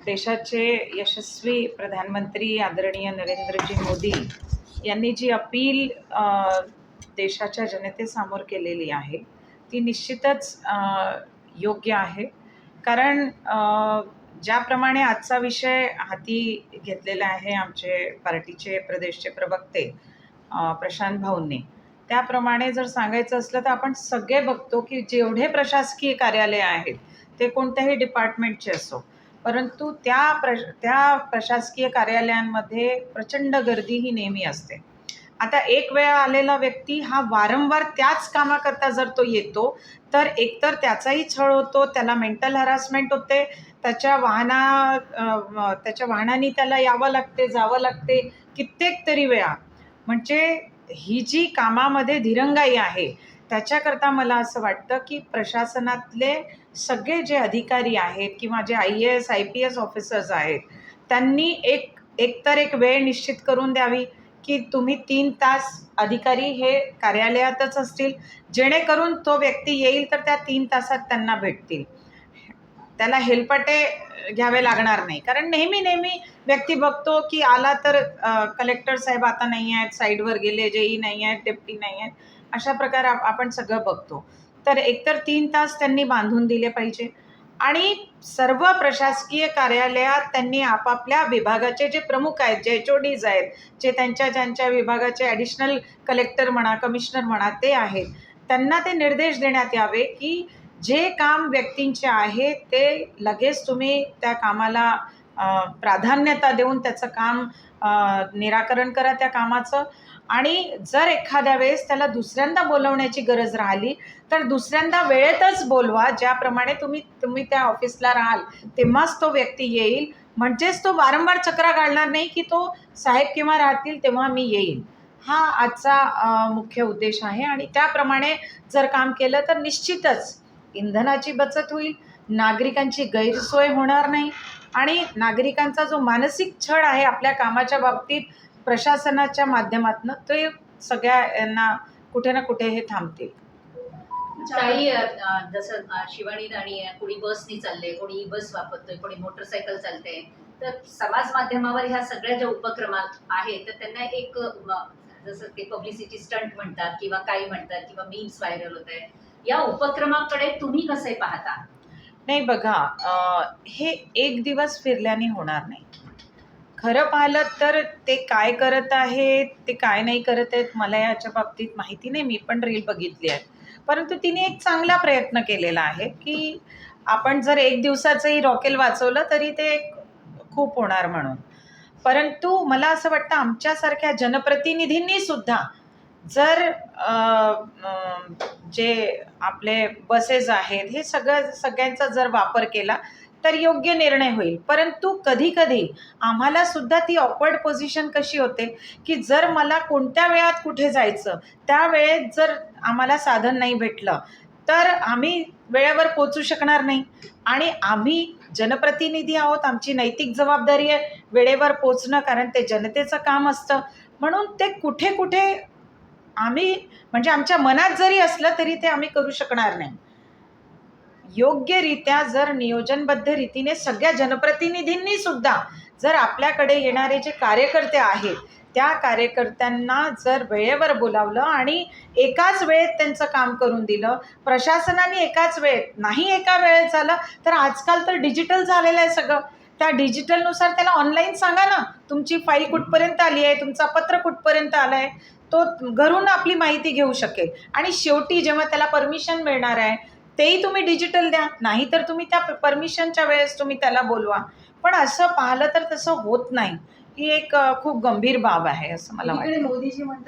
देशाचे यशस्वी प्रधानमंत्री आदरणीय नरेंद्रजी मोदी यांनी जी अपील देशाच्या जनतेसमोर केलेली आहे ती निश्चितच योग्य आहे. कारण ज्याप्रमाणे आजचा विषय हाती घेतलेला आहे आमचे पार्टीचे प्रदेशचे प्रवक्ते प्रशांत भाऊंनी, त्याप्रमाणे जर सांगायचं असलं तर आपण सगळे बघतो की जेवढे प्रशासकीय कार्यालय आहेत ते कोणत्याही डिपार्टमेंटचे असो, परंतु त्या प्रशासकीय कार्यालयांमध्ये प्रचंड गर्दी ही नेहमी असते. आता एक वेळ आलेला व्यक्ती हा वारंवार त्याच कामाकरता जर तो येतो तर एकतर त्याचाही छळ होतो, त्याला मेंटल हॅरासमेंट होते, त्याच्या वाहनाने त्याला यावं लागते, जावं लागते कित्येक तरी वेळा. म्हणजे ही जी कामामध्ये दिरंगाई आहे त्याच्याकरता मला असं वाटतं की प्रशासनातले सगळे जे अधिकारी आहेत किंवा जे IAS IPS ऑफिसर्स आहेत त्यांनी एकतर एक वेळ निश्चित करून द्यावी की तुम्ही 3 तास अधिकारी हे कार्यालयातच असतील, जेणेकरून तो व्यक्ती येईल तर त्या 3 तासात त्यांना भेटतील, त्याला हेलपाटे घ्यावे लागणार नाही. कारण नेहमी व्यक्ती बघतो की आला तर कलेक्टर साहेब आता नाही आहेत, साईडवर गेले, जेई नाही आहेत, डेप्टी नाही आहेत, अशा प्रकारे आपण सगळं बघतो. तर एकतर 3 तास त्यांनी बांधून दिले पाहिजे आणि सर्व प्रशासकीय कार्यालयात त्यांनी आपापल्या विभागाचे जे प्रमुख आहेत, जे HODs आहेत, जे ज्यांच्या विभागाचे ॲडिशनल कलेक्टर म्हणा, कमिशनर म्हणा ते आहेत, त्यांना ते निर्देश देण्यात यावे की जे काम व्यक्तींचे आहे ते लगेच तुम्ही त्या कामाला प्राधान्यता देऊन त्याचं काम निराकरण करा त्या कामाचं. आणि जर एखाद्या वेळेस त्याला दुसऱ्यांदा बोलवण्याची गरज राहिली तर दुसऱ्यांदा वेळेतच बोलवा, ज्याप्रमाणे तुम्ही त्या ऑफिसला राहाल तेव्हाच तो व्यक्ती येईल. म्हणजेच तो वारंवार चक्रा काढणार नाही की तो साहेब केव्हा राहतील तेव्हा मी येईल. हा आजचा मुख्य उद्देश आहे आणि त्याप्रमाणे जर काम केलं तर निश्चितच इंधनाची बचत होईल, नागरिकांची गैरसोय होणार नाही आणि नागरिकांचा जो मानसिक छळ आहे आपल्या कामाच्या बाबतीत प्रशासनाच्या माध्यमातून ते सगळ्यांना कुठे ना कुठे हे थांबतील. काही जसं शिवानी आणि कोणी बसनी चालले, कोणी बस वापरतोय, कोणी मोटरसायकल चालते, तर समाज माध्यमावर ह्या सगळ्या ज्या उपक्रमात आहेत तर त्यांना एक जसं ते पब्लिसिटी स्टंट म्हणतात किंवा काही म्हणतात किंवा मीम्स व्हायरल होत आहे, या उपक्रमाकडे तुम्ही कसे पाहता? नाही बघा, हे एक दिवस फिरल्याने होणार नाही. खरं पाहिलं तर ते काय करत आहेत, ते काय नाही करत आहेत मला याच्या बाबतीत माहिती नाही, मी पण रील बघितली आहे. परंतु तिने एक चांगला प्रयत्न केलेला आहे की आपण जर एक दिवसाचंही रॉकेल वाचवलं तरी ते खूप होणार म्हणून. परंतु मला असं वाटतं आमच्यासारख्या जनप्रतिनिधींनी सुद्धा जर जे आपले बसेस आहेत हे सगळ्यांचा जर वापर केला तर योग्य निर्णय होईल. परंतु कधी आम्हाला सुद्धा ती ऑकवर्ड पोझिशन कशी होते की जर मला कोणत्या वेळात कुठे जायचं त्या वेळेत जर आम्हाला साधन नाही भेटलं तर आम्ही वेळेवर पोचू शकणार नाही. आणि आम्ही जनप्रतिनिधी आहोत, आमची नैतिक जबाबदारी आहे वेळेवर पोचणं, कारण ते जनतेचं काम असतं. म्हणून ते कुठे आम्ही म्हणजे आमच्या मनात जरी असलं तरी ते आम्ही करू शकणार नाही. योग्यरित्या जर नियोजनबद्ध रीतीने सगळ्या जनप्रतिनिधींनी सुद्धा जर आपल्याकडे येणारे जे कार्यकर्ते आहेत त्या कार्यकर्त्यांना जर वेळेवर बोलावलं आणि एकाच वेळेत त्यांचं काम करून दिलं, प्रशासनाने एकाच वेळेत नाही, एका वेळेत झालं तर आजकाल तर डिजिटल झालेलं आहे सगळं, त्या डिजिटलनुसार त्याला ऑनलाईन सांगा ना तुमची फाईल कुठपर्यंत आली आहे, तुमचा पत्र कुठपर्यंत आलं आहे, तो घरून आपली माहिती घेऊ शकेल. आणि शेवटी जेव्हा त्याला परमिशन मिळणार आहे तेही तुम्ही डिजिटल द्या, नाही तर तुम्ही त्या परमिशनच्या वेळेस तुम्ही त्याला बोलवा. पण असं पाहिलं तर तसं होत नाही, ही एक खूप गंभीर बाब आहे असं मला वाटतं. मोदीजी म्हणतात